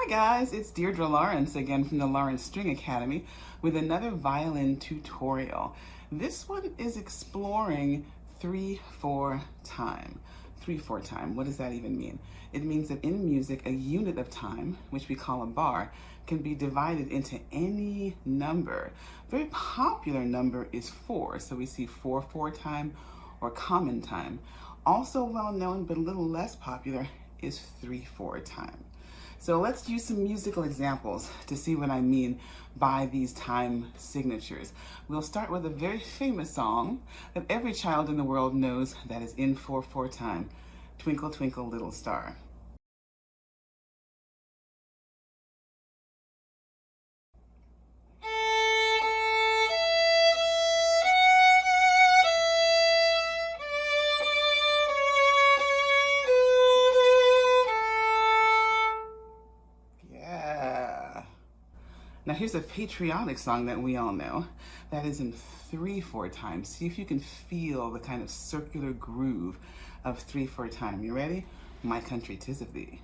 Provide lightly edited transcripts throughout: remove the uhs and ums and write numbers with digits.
guys, it's Diedra Lawrence again from the Lawrence String Academy with another violin tutorial. This one is exploring 3/4 time. 3/4 time, what does that even mean? It means that in music, a unit of time, which we call a bar, can be divided into any number. A very popular number is 4, so we see 4/4 time or common time. Also well known, but a little less popular, is 3/4 time. So let's use some musical examples to see what I mean by these time signatures. We'll start with a very famous song that every child in the world knows that is in 4/4 time, Twinkle Twinkle Little Star. Now here's a patriotic song that we all know that is in 3/4 time. See if you can feel the kind of circular groove of 3/4 time. You ready? My Country 'Tis of Thee.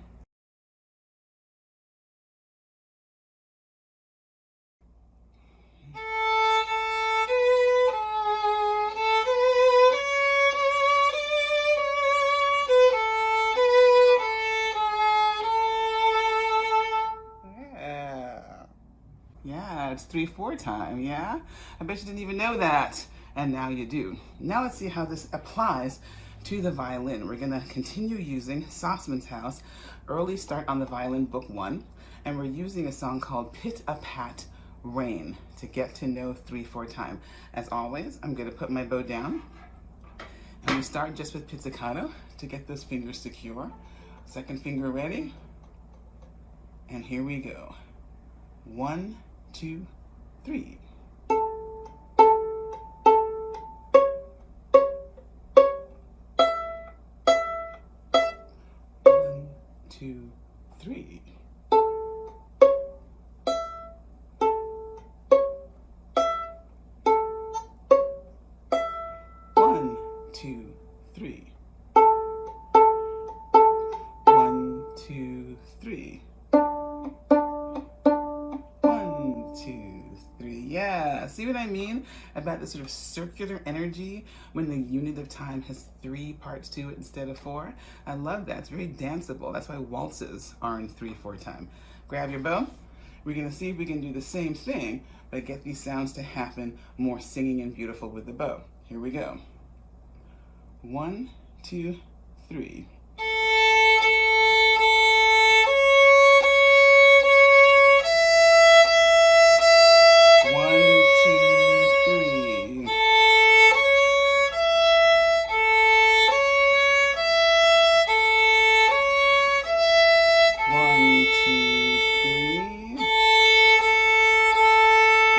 Yeah, it's 3/4 time, yeah? I bet you didn't even know that, and now you do. Now let's see how this applies to the violin. We're gonna continue using Sossman's House, Early Start on the Violin, Book 1, and we're using a song called Pit a Pat Rain to get to know 3/4 time. As always, I'm gonna put my bow down, and we start just with pizzicato to get those fingers secure. Second finger ready, and here we go. 1, 2, 3. 1, 2, 3. 1, 2, 3. 1, 2, 3. 1, 2, 3. Yeah, see what I mean about the sort of circular energy when the unit of time has 3 parts to it instead of 4? I love that. It's very danceable. That's why waltzes are in 3/4 time. Grab your bow. We're going to see if we can do the same thing, but get these sounds to happen more singing and beautiful with the bow. Here we go. 1, 2, 3. 1, 2, 3. 1, 2, 3.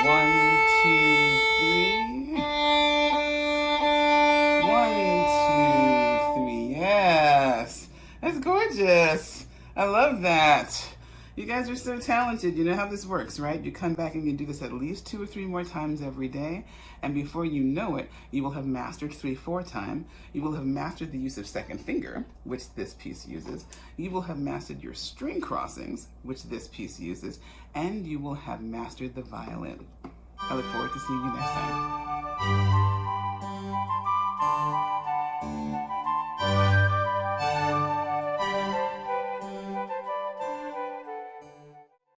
1, 2, 3. 1, 2, 3. Yes, that's gorgeous. I love that. You guys are so talented. You know how this works, right? You come back and you do this at least 2 or 3 more times every day, and before you know it, you will have mastered 3/4 time. You will have mastered the use of second finger, which this piece uses. You will have mastered your string crossings, which this piece uses, and you will have mastered the violin. I look forward to seeing you next time.